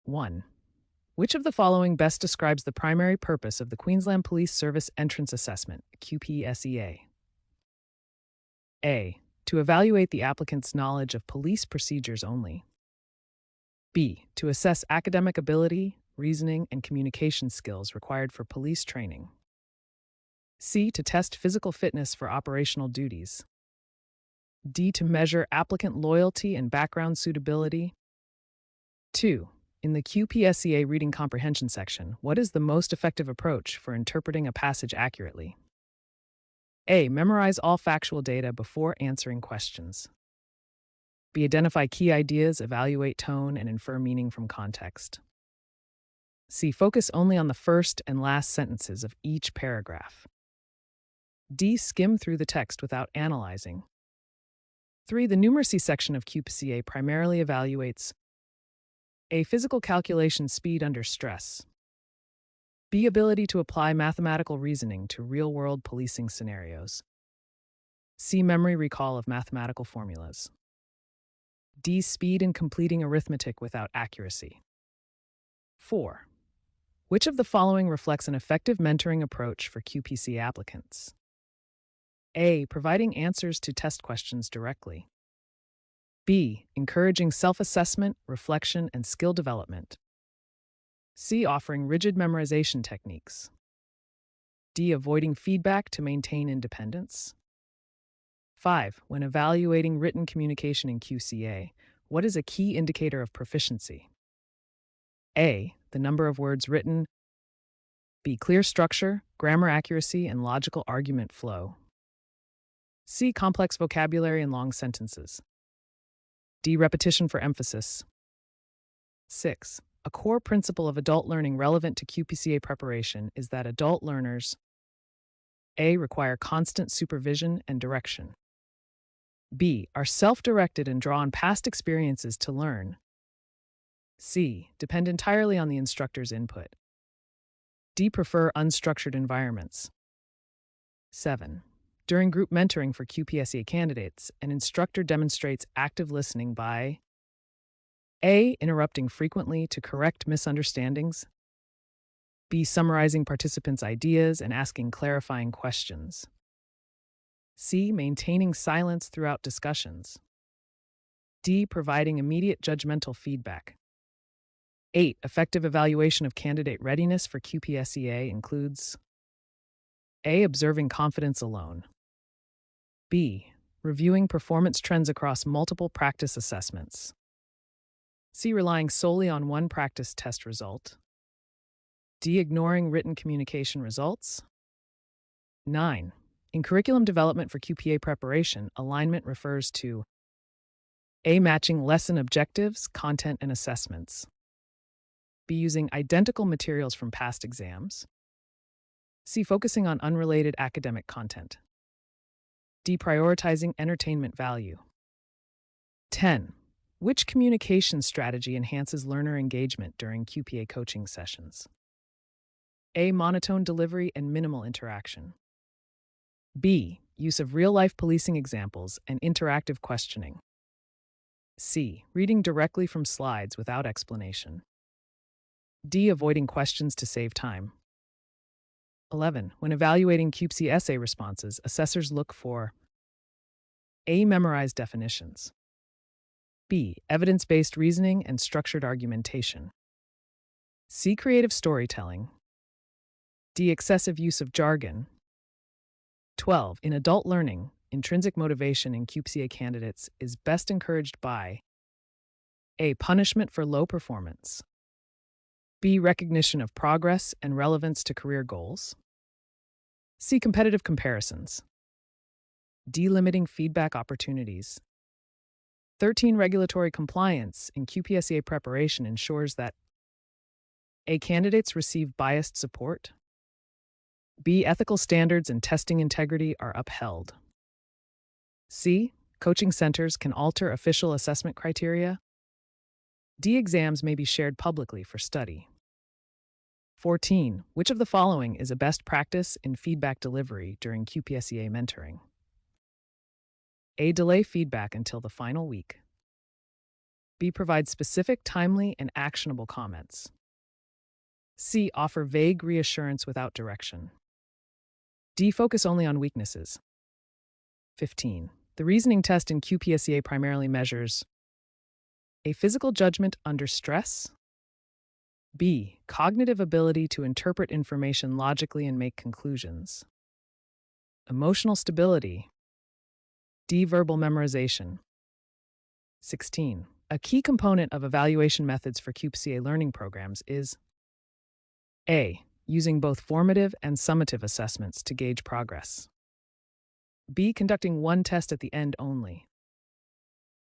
1. Which of the following best describes the primary purpose of the Queensland Police Service Entrance Assessment, QPSEA? A. To evaluate the applicant's knowledge of police procedures only. B. To assess academic ability, reasoning, and communication skills required for police training. C. To test physical fitness for operational duties. D. To measure applicant loyalty and background suitability. 2. In the QPSEA reading comprehension section, what is the most effective approach for interpreting a passage accurately? A. Memorize all factual data before answering questions. B. Identify key ideas, evaluate tone, and infer meaning from context. C. Focus only on the first and last sentences of each paragraph. D. Skim through the text without analyzing. 3. The numeracy section of QPSEA primarily evaluates A. Physical calculation speed under stress. B. Ability to apply mathematical reasoning to real-world policing scenarios. C. Memory recall of mathematical formulas. D. Speed in completing arithmetic without accuracy. 4. Which of the following reflects an effective mentoring approach for QPSEA applicants? A. Providing answers to test questions directly. B. Encouraging self-assessment, reflection, and skill development. C. Offering rigid memorization techniques. D. Avoiding feedback to maintain independence. 5. When evaluating written communication in QCA, what is a key indicator of proficiency? A. The number of words written. B. Clear structure, grammar accuracy, and logical argument flow. C. Complex vocabulary and long sentences. D. Repetition for emphasis. 6. A core principle of adult learning relevant to QPSEA preparation is that adult learners A. Require constant supervision and direction. B. Are self-directed and draw on past experiences to learn. C. Depend entirely on the instructor's input. D. Prefer unstructured environments. 7. During group mentoring for QPSEA candidates, an instructor demonstrates active listening by A. Interrupting frequently to correct misunderstandings. B. Summarizing participants' ideas and asking clarifying questions. C. Maintaining silence throughout discussions. D. Providing immediate judgmental feedback. 8. Effective evaluation of candidate readiness for QPSEA includes A. Observing confidence alone. B. Reviewing performance trends across multiple practice assessments. C. Relying solely on one practice test result. D. Ignoring written communication results. 9. In curriculum development for QPA preparation, alignment refers to A. Matching lesson objectives, content, and assessments. B. Using identical materials from past exams. C. Focusing on unrelated academic content. D. Prioritizing entertainment value. 10. Which communication strategy enhances learner engagement during QPA coaching sessions? A. Monotone delivery and minimal interaction. B. Use of real-life policing examples and interactive questioning. C. Reading directly from slides without explanation. D. Avoiding questions to save time. 11. When evaluating QPSEA essay responses, assessors look for A. Memorized definitions. B. Evidence-based reasoning and structured argumentation. C. Creative storytelling. D. Excessive use of jargon. 12. In adult learning, intrinsic motivation in QPSEA candidates is best encouraged by A. Punishment for low performance. B. Recognition of progress and relevance to career goals. C. Competitive comparisons. D. Limiting feedback opportunities. 13. Regulatory compliance in QPSEA preparation ensures that A. Candidates receive biased support. B. Ethical standards and testing integrity are upheld. C. Coaching centers can alter official assessment criteria. D. Exams may be shared publicly for study. 14. Which of the following is a best practice in feedback delivery during QPSEA mentoring? A. Delay feedback until the final week. B. Provide specific, timely, and actionable comments. C. Offer vague reassurance without direction. D. Focus only on weaknesses. 15. The reasoning test in QPSEA primarily measures A. Physical judgment under stress. B. Cognitive ability to interpret information logically and make conclusions. Emotional stability. D. Verbal memorization. 16. A key component of evaluation methods for QPSEA learning programs is A. Using both formative and summative assessments to gauge progress. B. Conducting one test at the end only.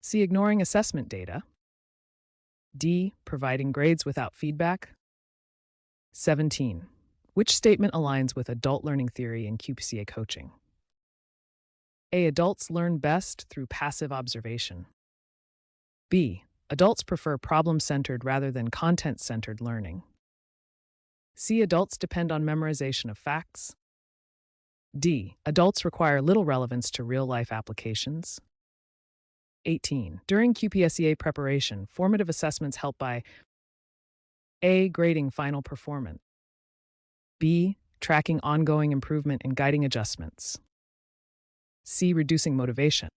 C. Ignoring assessment data. D. Providing grades without feedback. 17. Which statement aligns with adult learning theory in QPSEA coaching? A. Adults learn best through passive observation. B. Adults prefer problem-centered rather than content-centered learning. C. Adults depend on memorization of facts. D. Adults require little relevance to real-life applications. 18. During QPSEA preparation, formative assessments help by A. Grading final performance. B. Tracking ongoing improvement and guiding adjustments. C. Reducing motivation.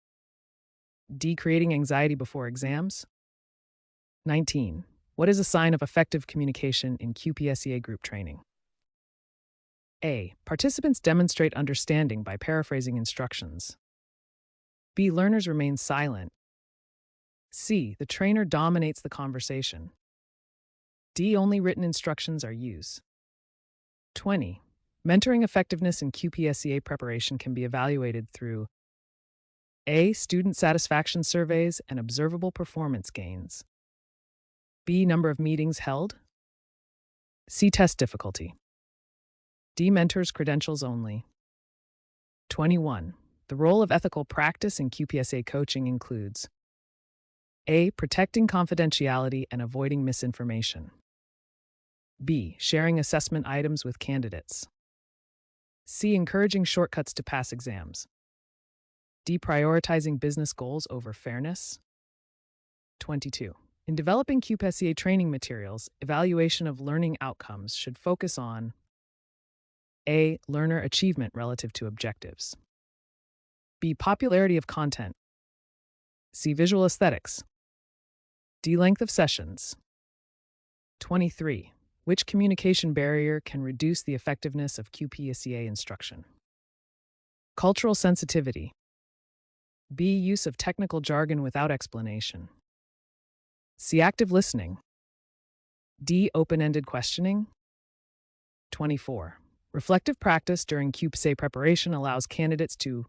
D. Creating anxiety before exams. 19. What is a sign of effective communication in QPSEA group training? A. Participants demonstrate understanding by paraphrasing instructions. B. Learners remain silent. C. The trainer dominates the conversation. D. Only written instructions are used. 20. Mentoring effectiveness in QPSEA preparation can be evaluated through A. Student satisfaction surveys and observable performance gains. B. Number of meetings held. C. Test difficulty. D. Mentors credentials only. 21. The role of ethical practice in QPSEA coaching includes A. Protecting confidentiality and avoiding misinformation. B. Sharing assessment items with candidates. C. Encouraging shortcuts to pass exams. D. Prioritizing business goals over fairness. 22. In developing QPSEA training materials, evaluation of learning outcomes should focus on A. Learner achievement relative to objectives. B. Popularity of content. C. Visual aesthetics. D. Length of sessions. 23. Which communication barrier can reduce the effectiveness of QPSEA instruction? Cultural sensitivity. B. Use of technical jargon without explanation. C. Active listening. D. Open-ended questioning. 24. Reflective practice during QPSEA preparation allows candidates to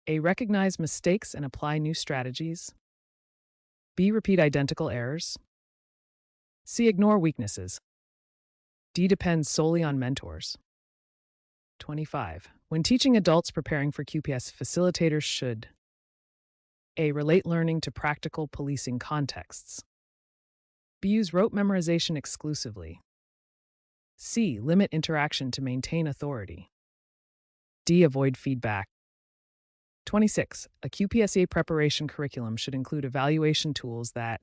A. Recognize mistakes and apply new strategies. B. Repeat identical errors. C. Ignore weaknesses. D. Depend solely on mentors. 25. When teaching adults preparing for QPS, facilitators should A. Relate learning to practical policing contexts. B. Use rote memorization exclusively. C. Limit interaction to maintain authority. D. Avoid feedback. 26. A QPSEA preparation curriculum should include evaluation tools that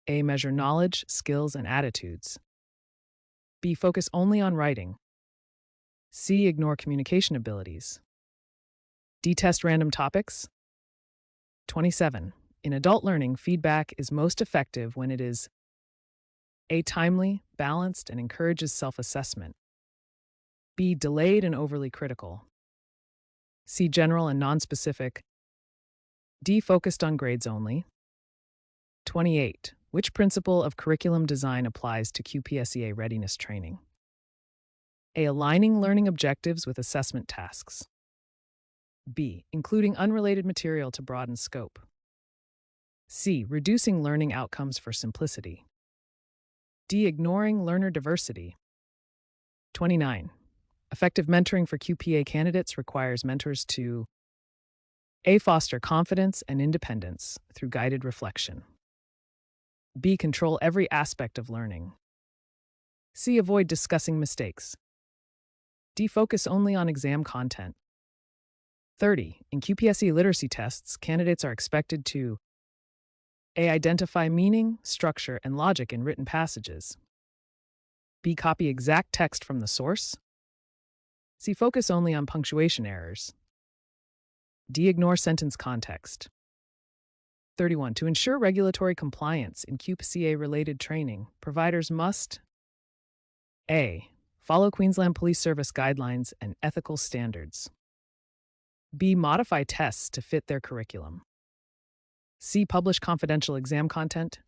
A. Measure knowledge, skills, and attitudes. B. Focus only on writing. C. Ignore communication abilities. D. Test random topics. 27. In adult learning, feedback is most effective when it is A. Timely, balanced, and encourages self-assessment. B. Delayed and overly critical. C. General and nonspecific. D. Focused on grades only. 28. Which principle of curriculum design applies to QPSEA readiness training? A. Aligning learning objectives with assessment tasks. B. Including unrelated material to broaden scope. C. Reducing learning outcomes for simplicity. D. Ignoring learner diversity. 29. Effective mentoring for QPA candidates requires mentors to A. Foster confidence and independence through guided reflection. B. Control every aspect of learning. C. Avoid discussing mistakes. D. Focus only on exam content. 30. In QPSE literacy tests, candidates are expected to A. Identify meaning, structure, and logic in written passages. B. Copy exact text from the source. C. Focus only on punctuation errors. D. Ignore sentence context. 31. To ensure regulatory compliance in QPSEA-related training, providers must A. Follow Queensland Police Service guidelines and ethical standards. B. Modify tests to fit their curriculum. C. Publish confidential exam content.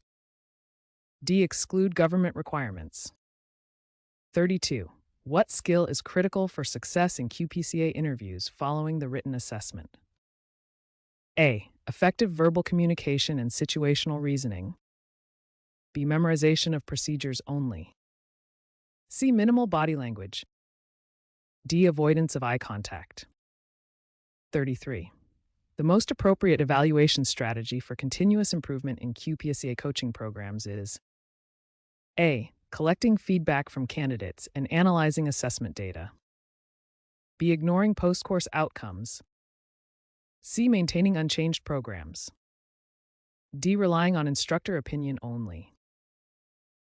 D. Exclude government requirements. 32. What skill is critical for success in QPSEA interviews following the written assessment? A. Effective verbal communication and situational reasoning. B. Memorization of procedures only. C. Minimal body language. D. Avoidance of eye contact. 33. The most appropriate evaluation strategy for continuous improvement in QPSEA coaching programs is A. Collecting feedback from candidates and analyzing assessment data. B. Ignoring post-course outcomes. C. Maintaining unchanged programs. D. Relying on instructor opinion only.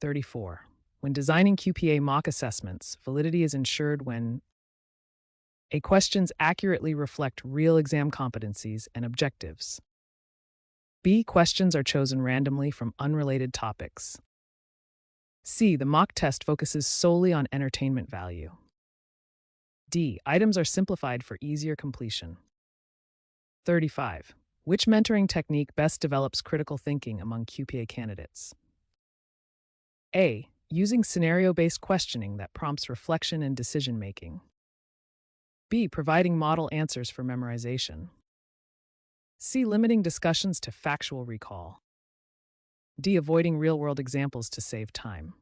34. When designing QPA mock assessments, validity is ensured when A. Questions accurately reflect real exam competencies and objectives. B. Questions are chosen randomly from unrelated topics. C. The mock test focuses solely on entertainment value. D. Items are simplified for easier completion. 35. Which mentoring technique best develops critical thinking among QPA candidates? A. Using scenario-based questioning that prompts reflection and decision-making. B. Providing model answers for memorization. C. Limiting discussions to factual recall. D. Avoiding real-world examples to save time.